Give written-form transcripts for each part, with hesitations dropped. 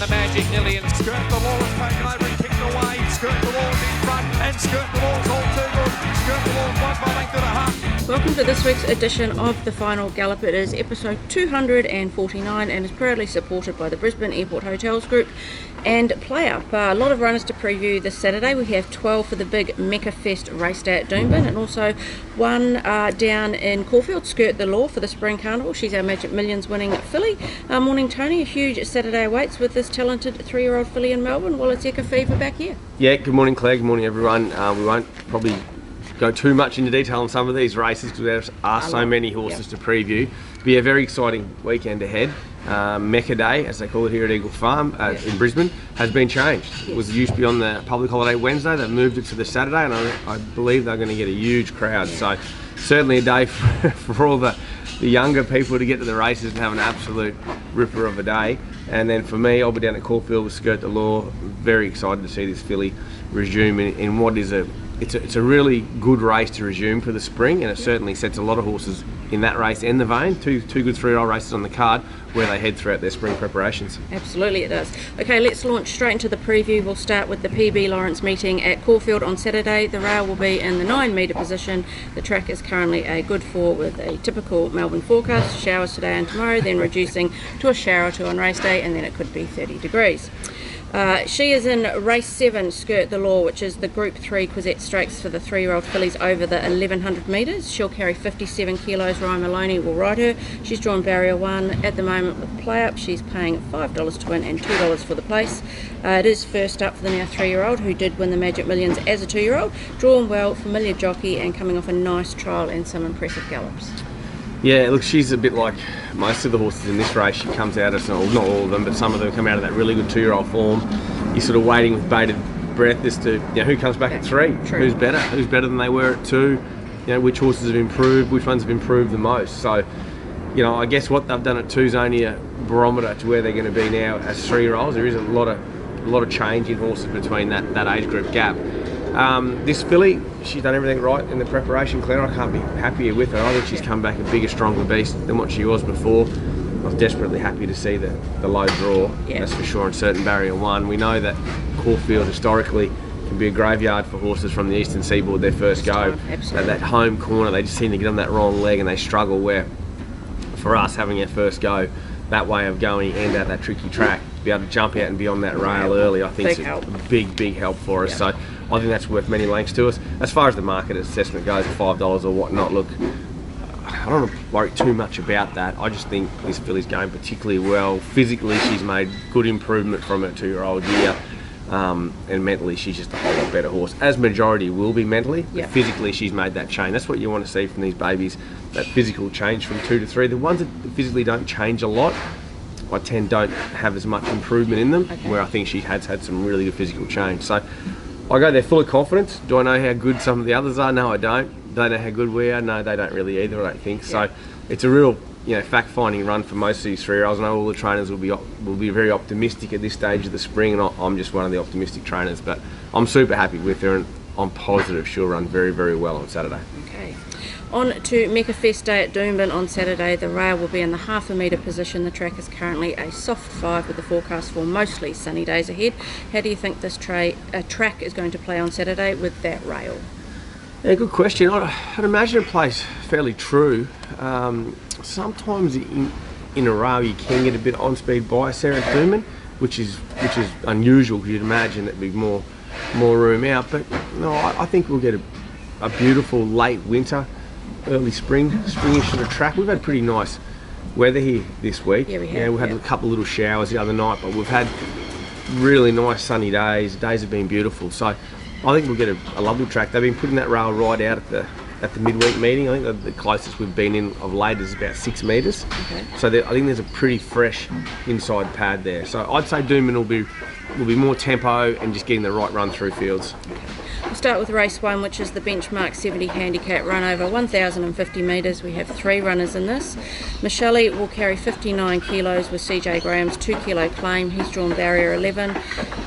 the Magic Millions. Skirt the Law has taken over and kicked away. Skirt the Law's in front, and Skirt the Law's all too good. Skirt the Law's won by length and a half. Welcome to this week's edition of the Final Gallop. It is episode 249 and is proudly supported by the Brisbane Airport Hotels Group and PlayUp. A lot of runners to preview this Saturday. We have 12 for the big Mekka Fest race day at Doomben, and also one down in Caulfield, Skirt the Law, for the Spring Carnival. She's our Magic Millions winning filly. Morning, Tony. A huge Saturday awaits with this talented 3-year-old filly in Melbourne. Well, it's Eka Fever back here. Yeah, good morning, Claire. Good morning, everyone. We won't probably go too much into detail on some of these races because there are so many horses to preview. It'll be a very exciting weekend ahead. Mekka Day, as they call it here at Eagle Farm in Brisbane, has been changed. It was used to be on the public holiday Wednesday. They moved it to the Saturday, and I believe they're going to get a huge crowd. So certainly a day for all the younger people to get to the races and have an absolute ripper of a day. And then for me, I'll be down at Caulfield with Skirt the Law. Very excited to see this filly resume in what is it's a really good race to resume for the spring, and it certainly sets a lot of horses in that race and the vein. Two good 3-year-old races on the card where they head throughout their spring preparations. Absolutely it does. Okay, let's launch straight into the preview. We'll start with the PB Lawrence meeting at Caulfield on Saturday. The rail will be in the 9-metre position. The track is currently a good 4 with a typical Melbourne forecast. Showers today and tomorrow, then reducing to a shower or two on race day, and then it could be 30 degrees. She is in race 7, Skirt the Law, which is the Group 3 Quezette Stakes for the 3-year-old fillies over the 1100 metres. She'll carry 57 kilos. Ryan Maloney will ride her. She's drawn barrier 1 at the moment with PlayUp. She's paying $5 to win and $2 for the place. It is first up for the now 3-year-old, who did win the Magic Millions as a 2-year-old. Drawn well, familiar jockey, and coming off a nice trial and some impressive gallops. Yeah, look, she's a bit like most of the horses in this race. She comes out as, not all of them, but some of them come out of that really good 2-year-old form. You're sort of waiting with bated breath as to who comes back at 3, who's better than they were at 2, which horses have improved, which ones have improved the most. So, I guess what they've done at 2 is only a barometer to where they're going to be now as 3-year-olds. There is a lot of change in horses between that age group gap. This filly, she's done everything right in the preparation, Claire. I can't be happier with her. I think she's come back a bigger, stronger beast than what she was before. I was desperately happy to see the low draw, that's for sure, and certain barrier 1. We know that Caulfield historically can be a graveyard for horses from the eastern seaboard their first go. At that home corner, they just seem to get on that wrong leg and they struggle, where for us, having our first go that way of going and at that tricky track, to be able to jump out and be on that rail early, I think is a big help for us. So I think that's worth many lengths to us. As far as the market assessment goes, $5 or whatnot, look, I don't worry too much about that. I just think this filly's going particularly well. Physically, she's made good improvement from her 2-year-old year. And mentally, she's just a whole lot better horse, as majority will be mentally. But physically, she's made that change. That's what you want to see from these babies, that physical change from 2 to 3. The ones that physically don't change a lot, I tend don't have as much improvement in them, where I think she has had some really good physical change. So I go there full of confidence. Do I know how good some of the others are? No, I don't. Do they know how good we are? No, they don't really either, I don't think. So it's a real fact-finding run for most of these 3-year-olds. I know all the trainers will be very optimistic at this stage of the spring, and I'm just one of the optimistic trainers. But I'm super happy with her, and I'm positive she'll run very, very well on Saturday. Okay. On to Mekka Fest Day at Doomben on Saturday. The rail will be in the 0.5 metre position. The track is currently a soft 5 with the forecast for mostly sunny days ahead. How do you think this track is going to play on Saturday with that rail? Yeah, good question. I'd imagine it plays fairly true. Sometimes in a rail you can get a bit on-speed bias there at Doomben, which is unusual, because you'd imagine there'd be more room out. But no, I think we'll get a beautiful late winter, early springish sort of track. We've had pretty nice weather here this week. Yeah, we have. We had a couple of little showers the other night, but we've had really nice sunny days. Days have been beautiful. So I think we'll get a lovely track. They've been putting that rail right out at the midweek meeting. I think the closest we've been in of late is about 6 metres. So I think there's a pretty fresh inside pad there. So I'd say Doomben will be more tempo and just getting the right run through fields. We'll start with race 1, which is the benchmark 70 handicap run over 1,050 metres. We have 3 runners in this. Michelle will carry 59 kilos with CJ Graham's 2 kilo claim. He's drawn barrier 11.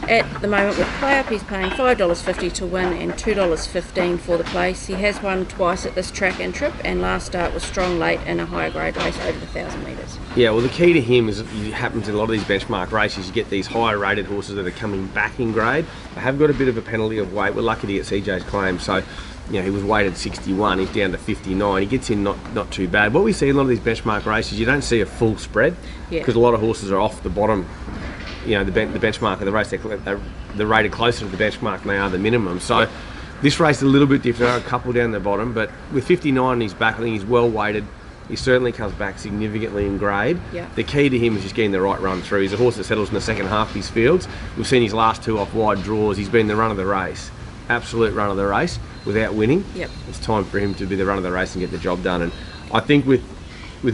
At the moment with PlayUp, he's paying $5.50 to win and $2.15 for the place. He has won twice at this track and trip, and last start was strong late in a higher grade race over the 1,000 metres. Yeah, well, the key to him is, it happens in a lot of these benchmark races, you get these higher rated horses that are coming back in grade. They have got a bit of a penalty of weight. We're lucky to get CJ's claim, so he was weighted 61, he's down to 59. He gets in not too bad. What we see in a lot of these benchmark races, you don't see a full spread, because a lot of horses are off the bottom. The benchmark of the race, they're rated closer to the benchmark than they are the minimum. So this race is a little bit different. A couple down the bottom, but with 59 on his back, I think he's well weighted. He certainly comes back significantly in grade. The key to him is just getting the right run through. He's a horse that settles in the second half of his fields. We've seen his last 2 off wide draws. He's been the run of the race, absolute run of the race without winning. It's time for him to be the run of the race and get the job done. And I think with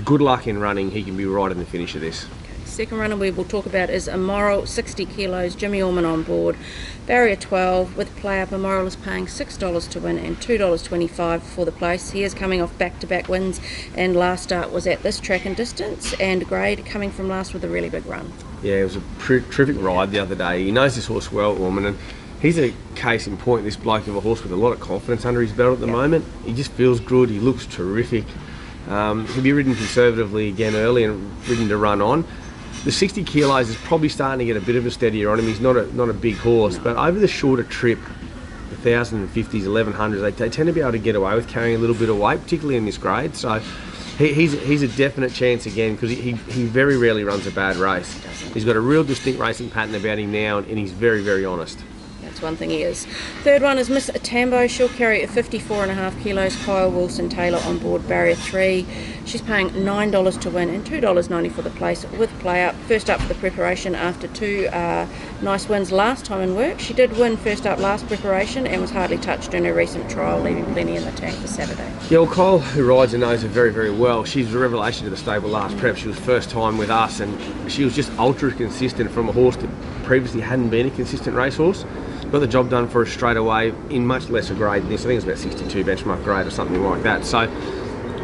good luck in running, he can be right in the finish of this. Second runner we will talk about is Immoral, 60 kilos, Jimmy Orman on board, barrier 12 with PlayUp. Immoral is paying $6 to win and $2.25 for the place. He is coming off back-to-back wins, and last start was at this track and distance and grade, coming from last with a really big run. Yeah, it was a terrific ride the other day. He knows this horse well, Orman, and he's a case in point, this bloke of a horse with a lot of confidence under his belt at the moment. He just feels good, he looks terrific. He'll be ridden conservatively again early and ridden to run on. The 60 kilos is probably starting to get a bit of a steadier on him. He's not a big horse, but over the shorter trip, the 1050s, 1100s, they tend to be able to get away with carrying a little bit of weight, particularly in this grade. So he's a definite chance again, because he very rarely runs a bad race. He's got a real distinct racing pattern about him now, and he's very, very honest. That's one thing he is. Third one is Miss Tambo. She'll carry at 54.5 kilos. Kyle Wilson-Taylor on board, barrier 3. She's paying $9 to win and $2.90 for the place with PlayUp. First up for the preparation after 2 nice wins last time in work. She did win first up last preparation and was hardly touched in her recent trial, leaving plenty in the tank for Saturday. Yeah, well, Kyle, who rides and knows her very, very well, she's a revelation to the stable last prep. She was first time with us, and she was just ultra consistent from a horse that previously hadn't been a consistent racehorse. Got the job done for us straight away in much lesser grade than this. I think it's about 62 benchmark grade or something like that. So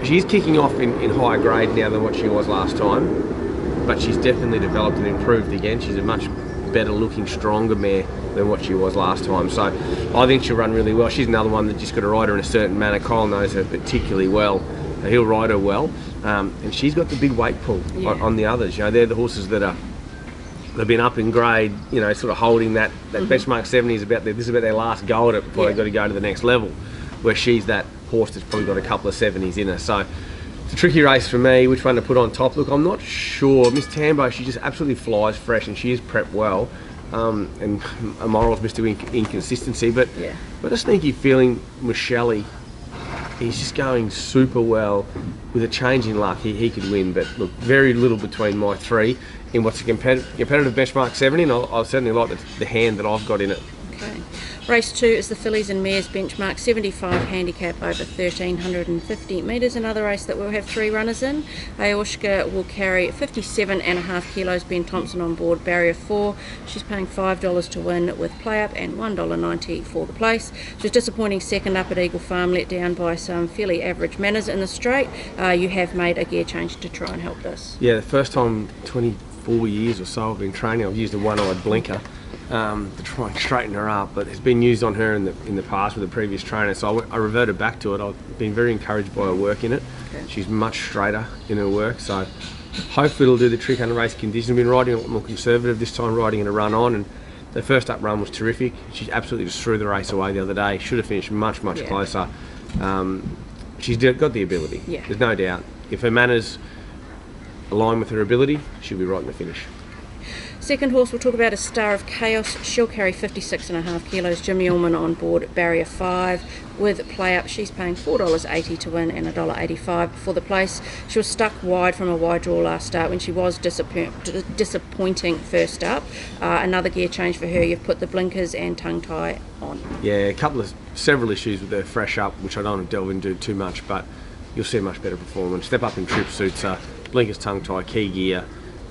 she's kicking off in higher grade now than what she was last time, but she's definitely developed and improved again. She's a much better looking, stronger mare than what she was last time. So I think she'll run really well. She's another one that just got to ride her in a certain manner. Kyle knows her particularly well. He'll ride her well, and she's got the big weight pull on the others. They're the horses that they've been up in grade, sort of holding that benchmark 70 is about this is about their last go at it before they've got to go to the next level, where she's that horse that's probably got a couple of 70s in her. So it's a tricky race for me, which one to put on top. Look, I'm not sure. Miss Tambo, she just absolutely flies fresh, and she is prepped well. And Immoral's Mr. Inconsistency, but a sneaky feeling Michelle, he's just going super well. With a change in luck, he could win, but look, very little between my 3 in what's a competitive benchmark 70, and I certainly like the hand that I've got in it. Okay. Race 2 is the Fillies and Mares benchmark 75 handicap over 1,350 metres. Another race that will have 3 runners in. Aoshka will carry 57.5 kilos. Ben Thompson on board, barrier 4. She's paying $5 to win with PlayUp and $1.90 for the place. She was disappointing second up at Eagle Farm, let down by some fairly average manners in the straight. You have made a gear change to try and help this. Yeah, the first time 24 years or so I've been training, I've used a one-eyed blinker to try and straighten her up, but it's been used on her in the past with a previous trainer, so I reverted back to it. I've been very encouraged by her work in it. She's much straighter in her work, so hopefully it'll do the trick under race conditions. I've been riding a lot more conservative this time, riding in a run on, and the first up run was terrific. She absolutely just threw the race away the other day. Should have finished much closer. She's got the ability, there's no doubt. If her manners align with her ability, she'll be right in the finish. Second horse we'll talk about is Star of Chaos. She'll carry 56.5 kilos. Jimmy Orman on board, barrier 5 with PlayUp. She's paying $4.80 to win and $1.85 for the place. She was stuck wide from a wide draw last start when she was disappointing first up. Another gear change for her. You've put the blinkers and tongue tie on. Yeah, several issues with her fresh up, which I don't want to delve into too much, but you'll see a much better performance. Step up in trip suits her, blinkers, tongue tie, key gear.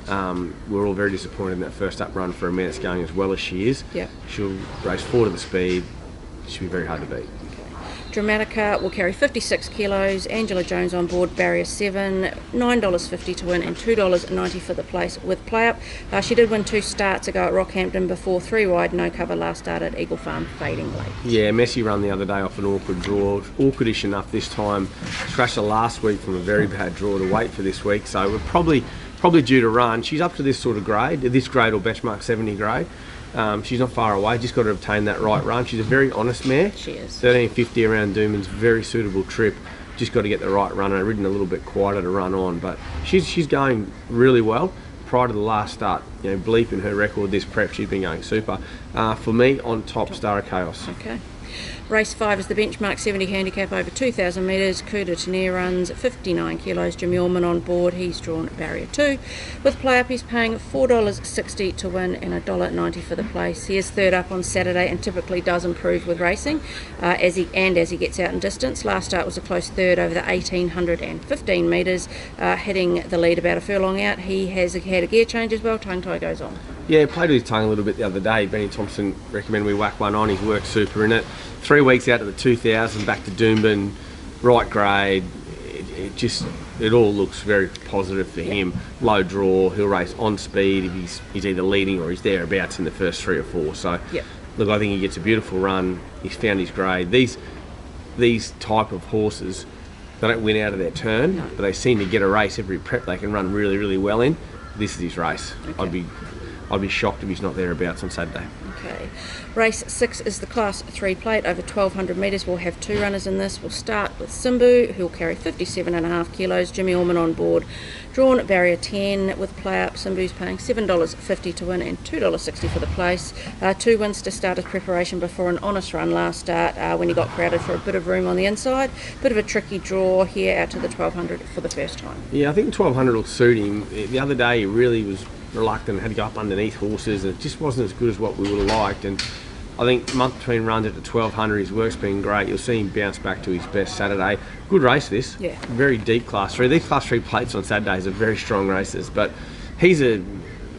We're all very disappointed in that first up run for a mare that's going as well as she is. She'll race 4 to the speed. should be very hard to beat. Dramatica will carry 56 kilos. Angela Jones on board, barrier 7, $9.50 to win and $2.90 for the place with PlayUp. She did win 2 starts ago at Rockhampton before 3 wide, no cover last start at Eagle Farm, fading late. Yeah, messy run the other day off an awkward draw. Awkwardish enough this time. Scratched her last week from a very bad draw to wait for this week, so we're probably due to run. She's up to this sort of grade, this grade or benchmark 70 grade. She's not far away, just got to obtain that right run. She's a very honest mare. She is. 13.50 around Doomben's very suitable trip. Just got to get the right run. I've ridden a little bit quieter to run on, but she's going really well. Prior to the last start, bleeping her record this prep, she's been going super. For me, on top, Star of Chaos. Okay. Race 5 is the benchmark 70 handicap over 2,000 metres. Kuda Tenier runs 59 kilos. Jimmy Orman on board. He's drawn at barrier 2. With PlayUp, he's paying $4.60 to win and $1.90 for the place. He is third up on Saturday and typically does improve with racing as he gets out in distance. Last start was a close third over the 1,815 metres, hitting the lead about a furlong out. He has had a gear change as well. Tongue tie goes on. Yeah, played with his tongue a little bit the other day. Benny Thompson recommended we whack one on. He's worked super in it. 3 weeks out of the 2,000, back to Doomben, right grade. It all looks very positive for him. Low draw, he'll race on speed if he's either leading or he's thereabouts in the first 3 or 4. So, look, I think he gets a beautiful run. He's found his grade. These type of horses, they don't win out of their turn, but they seem to get a race every prep they can run really, really well in. This is his race. Okay. I'd be shocked if he's not thereabouts on Saturday. Okay. Race 6 is the Class 3 plate over 1,200 metres. We'll have 2 runners in this. We'll start with Simbu, who'll carry 57.5 kilos. Jimmy Orman on board. Drawn at barrier 10 with PlayUp. Simbu's paying $7.50 to win and $2.60 for the place. 2 wins to start his preparation before an honest run last start when he got crowded for a bit of room on the inside. Bit of a tricky draw here out to the 1,200 for the first time. Yeah, I think 1,200 will suit him. The other day he really was reluctant, had to go up underneath horses, and it just wasn't as good as what we would have liked. And I think month between runs at the 1,200, his work's been great. You'll see him bounce back to his best Saturday. Good race this. Yeah. Very deep Class 3. These Class 3 plates on Saturdays are very strong races, but he's a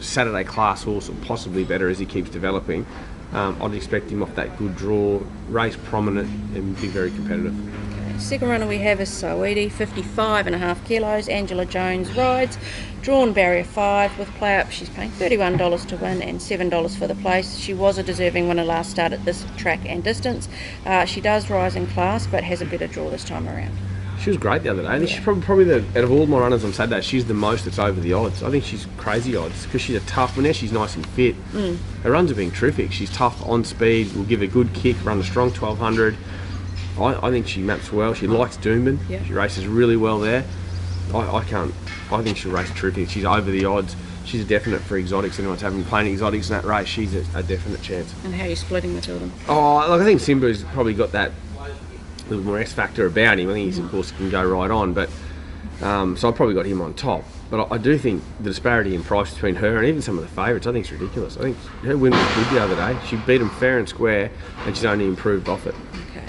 Saturday class horse, or possibly better as he keeps developing. I'd expect him off that good draw, race prominent, and be very competitive. Second runner we have is Saweetie, 55.5 kilos. Angela Jones rides. Drawn barrier 5 with PlayUp. She's paying $31 to win and $7 for the place. She was a deserving winner last start at this track and distance. She does rise in class, but has a better draw this time around. She was great the other day. I think she's probably out of all my runners on Saturday, she's the most that's over the odds. I think she's crazy odds because she's a tough one. Now she's nice and fit. Her runs have been terrific. She's tough on speed, will give a good kick, run a strong 1,200. I think she maps well. She likes Doomben. Yeah. She races really well there. I think she'll race terrific. She's over the odds. She's a definite for exotics. Anyone's having playing exotics in that race, she's a definite chance. And how are you splitting the two of them? Oh, look, I think Simbu's probably got that little more X factor about him. I think he's, of course, can go right on, but so I've probably got him on top. But I do think the disparity in price between her and even some of the favourites, I think it's ridiculous. I think her win was good the other day. She beat them fair and square, and she's only improved off it. Okay.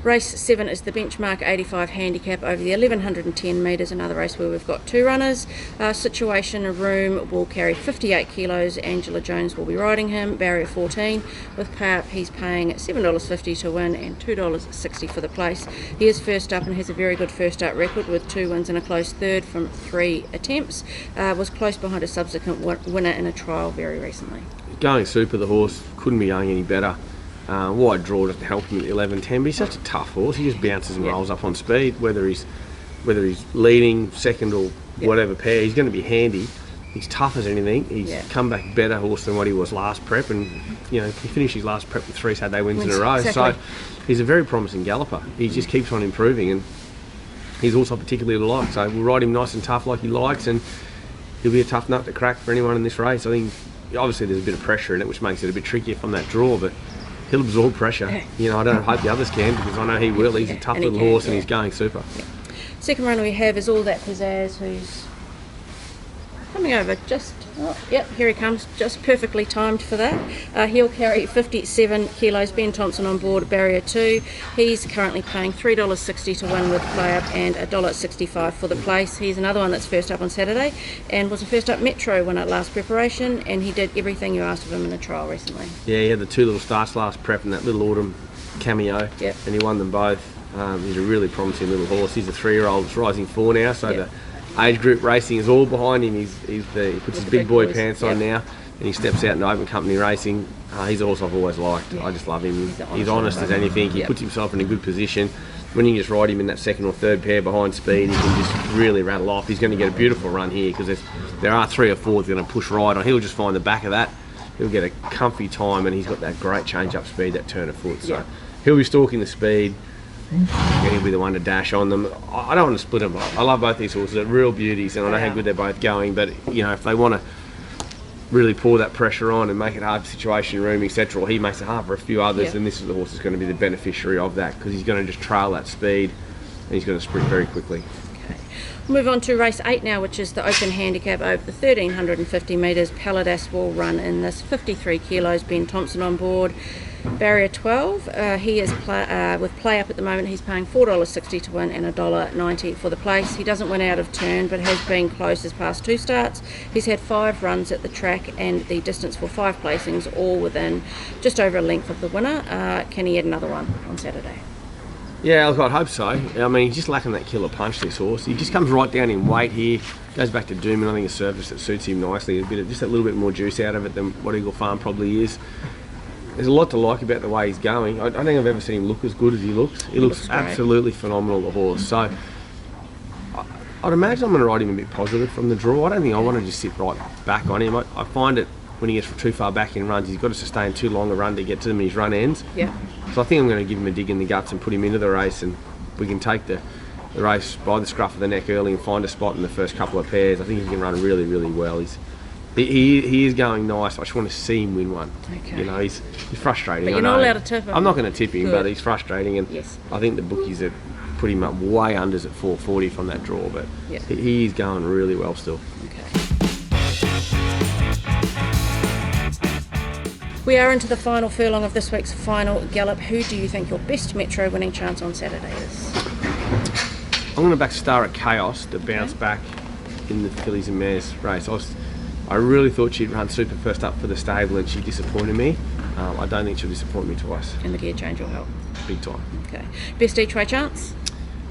Race 7 is the benchmark 85 handicap over the 1,110 metres, another race where we've got 2 runners. Situation Room will carry 58 kilos. Angela Jones will be riding him, barrier 14. With PlayUp, he's paying $7.50 to win and $2.60 for the place. He is first up and has a very good first up record with 2 wins and a close third from 3 attempts. Was close behind a subsequent winner in a trial very recently. Going super, the horse couldn't be going any better. Wide draw doesn't help him at the 11-10, but he's such a tough horse. He just bounces and rolls up on speed, whether he's leading, second or whatever pair. He's going to be handy. He's tough as anything. He's come back better horse than what he was last prep, and he finished his last prep with 3 Saturday wins in a row. Exactly. So he's a very promising galloper. He just keeps on improving, and he's also particularly to like. So we'll ride him nice and tough like he likes, and he'll be a tough nut to crack for anyone in this race. I think obviously there's a bit of pressure in it, which makes it a bit trickier from that draw, but he'll absorb pressure. I don't hope the others can, because I know he will. He's a tough little horse, and he's going super. Second runner we have is All That Pizzazz, who's coming over just, here he comes, just perfectly timed for that. He'll carry 57 kilos. Ben Thompson on board, barrier 2. He's currently paying $3.60 to win with PlayUp and $1.65 for the place. He's another one that's first up on Saturday and was a first up Metro winner last preparation, and he did everything you asked of him in a trial recently. Yeah, he had the 2 little starts last prep and that little autumn Cameo, Yep. and he won them both. He's a really promising little horse. He's a 3-year-old, it's rising 4 now, so Yep. the age group racing is all behind him. He puts his big boy boys. pants on now, and he steps out into open company racing. He's a horse I've always liked. Yeah. I just love him. He's He's honest as anything. He Yep. puts himself in a good position. When you just ride him in that second or third pair behind speed, he can just really rattle off. He's going to get a beautiful run here because there are 3 or 4 that are going to push right on. He'll just find the back of that. He'll get a comfy time, and he's got that great change-up speed, that turn of foot. So Yeah. he'll be stalking the speed, and he'll be the one to dash on them. I don't want to split them. I love both these horses. They're real beauties, and I know how good they're both going. But if they want to really pour that pressure on and make it hard for situation room, etc., he makes it hard for a few others, and this is the horse that's going to be the beneficiary of that because he's going to just trail that speed, and he's going to sprint very quickly. Move on to race 8 now, which is the open handicap over the 1,350 metres. Paladas will run in this. 53 kilos, Ben Thompson on board. Barrier 12, he is with PlayUp at the moment. He's paying $4.60 to win and $1.90 for the place. He doesn't win out of turn, but has been close his past 2 starts. He's had 5 runs at the track, and the distance for 5 placings, all within just over a length of the winner. Can he add another one on Saturday? Yeah, look, I'd hope so. I mean, he's just lacking that killer punch, this horse. He just comes right down in weight here. Goes back to Doomben. I think a surface that suits him nicely. Just a little bit more juice out of it than what Eagle Farm probably is. There's a lot to like about the way he's going. I don't think I've ever seen him look as good as he looks. He looks absolutely phenomenal, the horse. So I'd imagine I'm going to ride him a bit positive from the draw. I don't think I want to just sit right back on him. I find it when he gets too far back in runs, he's got to sustain too long a run to get to them in his run ends. Yeah. So I think I'm going to give him a dig in the guts and put him into the race, and we can take the race by the scruff of the neck early and find a spot in the first couple of pairs. I think he can run really, really well. He is going nice. I just want to see him win one. Okay. He's frustrating. But you're not allowed to tip him. I'm not going to tip him, Good. but he's frustrating, and Yes. I think the bookies have put him up way unders at 440 from that draw, but Yeah. he is going really well still. Okay. We are into the final furlong of this week's Final Gallop. Who do you think your best Metro winning chance on Saturday is? I'm going to back Star at Chaos to bounce back in the fillies and mares race. I really thought she'd run super first up for the stable, and she disappointed me. I don't think she'll disappoint me twice. And the gear change will help. Big time. Okay. Best each way chance?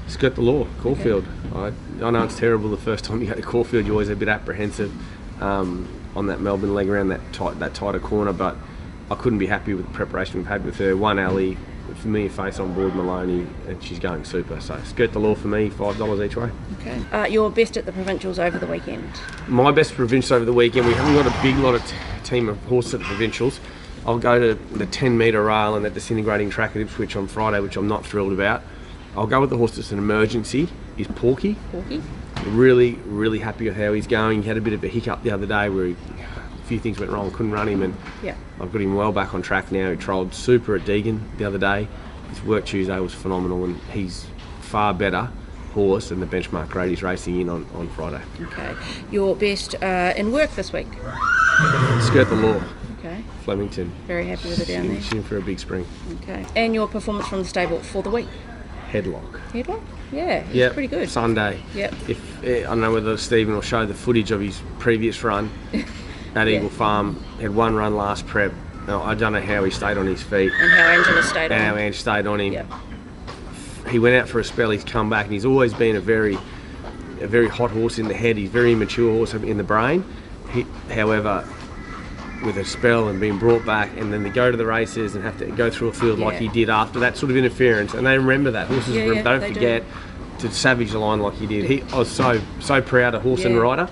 Skirt the law, Caulfield. I know it's terrible the first time you go to Caulfield, you're always a bit apprehensive on that Melbourne leg around that tighter corner, but I couldn't be happy with the preparation we've had with her. One alley, familiar face on board, Maloney, and she's going super. So skirt the law for me, $5 each way. Okay. Your best at the provincials over the weekend? My best provincials over the weekend, we haven't got a big lot of team of horses at the provincials. I'll go to the 10 metre rail and that disintegrating track at Ipswich on Friday, which I'm not thrilled about. I'll go with the horse that's an emergency, is Porky. Porky? Really, really happy with how he's going. He had a bit of a hiccup the other day where a few things went wrong, couldn't run him, and I've got him well back on track now. He trialled super at Deegan the other day. His work Tuesday was phenomenal, and he's far better horse than the benchmark grade he's racing in on Friday. Okay. Your best in work this week? Skirt the law. Okay. Flemington. Very happy with it down there. She's in for a big spring. Okay. And your performance from the stable for the week? Headlock. Headlock? Yeah, he's pretty good. Sunday. Yep. I don't know whether Stephen will show the footage of his previous run at Eagle Farm. Had one run last prep. No, I don't know how he stayed on his feet. And how Angela stayed on And him. how Ange stayed on him. Yep. He went out for a spell, he's come back, and he's always been a very hot horse in the head. He's a very immature horse in the brain. However, with a spell and being brought back, and then to go to the races and have to go through a field like he did after that sort of interference, and they remember that. Horses don't forget to savage the line like he did. I was so proud of horse and rider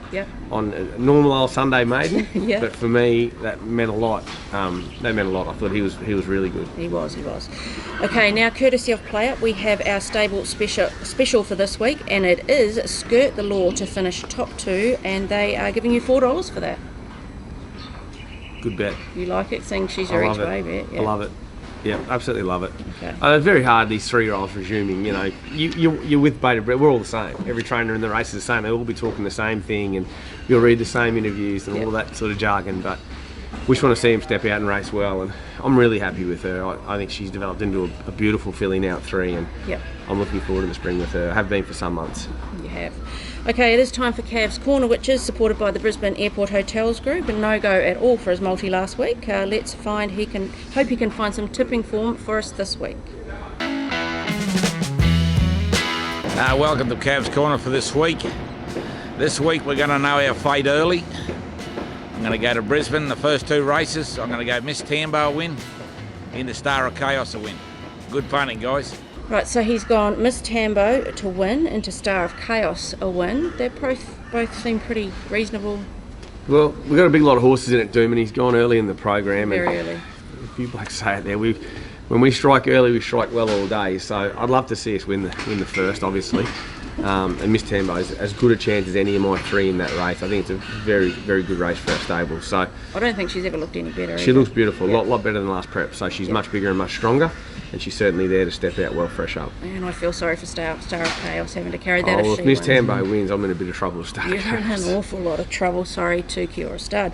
on a normal old Sunday maiden, but for me that meant a lot. That meant a lot. I thought he was really good. He was. Okay, now courtesy of PlayUp, we have our stable special for this week, and it is Skirt the Law to finish top 2, and they are giving you $4 for that. Good bet. You like it, seeing she's your each way bet? I love it. Yeah, absolutely love it. Okay. It's very hard, these 3-year-olds resuming. You know, you're with beta bred. We're all the same. Every trainer in the race is the same. They'll all be talking the same thing, and you'll read the same interviews and all that sort of jargon. But we just want to see him step out and race well, and I'm really happy with her. I think she's developed into a beautiful filly now at 3, and I'm looking forward to the spring with her. I have been for some months. You have. Okay, it is time for Cav's Corner, which is supported by the Brisbane Airport Hotels Group, and no go at all for his multi last week. Let's hope he can find some tipping form for us this week. Welcome to Cav's Corner for this week. This week we're going to know our fate early. I'm going to go to Brisbane, the first 2 races. I'm going to go Miss Tambo a win, into Star of Chaos a win. Good punting, guys. Right, so he's gone Miss Tambo to win, into Star of Chaos a win. They both seem pretty reasonable. Well, we've got a big lot of horses in at Doomben. He's gone early in the program. Very early. If you like say it there, when we strike early, we strike well all day. So I'd love to see us win the first, obviously. And Miss Tambo is as good a chance as any of my 3 in that race. I think it's a very, very good race for our stable. So I don't think she's ever looked any better. She looks beautiful, a lot better than last prep. So she's much bigger and much stronger, and she's certainly there to step out well, fresh up. And I feel sorry for Star of Chaos having to carry that. Well, if Miss Tambo wins, I'm in a bit of trouble with Star. You're in an awful lot of trouble. Sorry to Kiora Stud.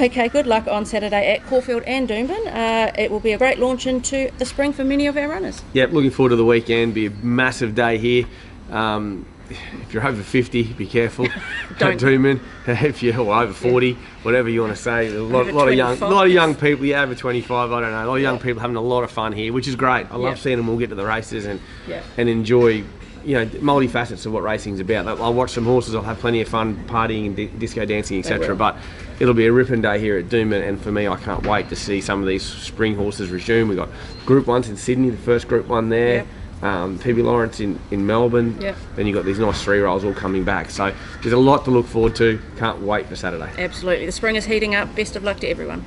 Okay, good luck on Saturday at Caulfield and Doomben. It will be a great launch into the spring for many of our runners. Yep, looking forward to the weekend. Be a massive day here. If you're over 50, be careful. Don't Doomben. If you're over 40, whatever you want to say. A lot of young people. Yeah, over 25. I don't know. A lot of young people having a lot of fun here, which is great. I love seeing them all get to the races and enjoy. Multifacets of what racing's about. I'll watch some horses. I'll have plenty of fun partying and disco dancing, etc. But it'll be a ripping day here at Doomben, and for me, I can't wait to see some of these spring horses resume. We've got Group 1s in Sydney, the first Group 1 there. PB Lawrence in Melbourne. Then you've got these nice 3-year-olds all coming back. So there's a lot to look forward to. Can't wait for Saturday. Absolutely. The spring is heating up. Best of luck to everyone.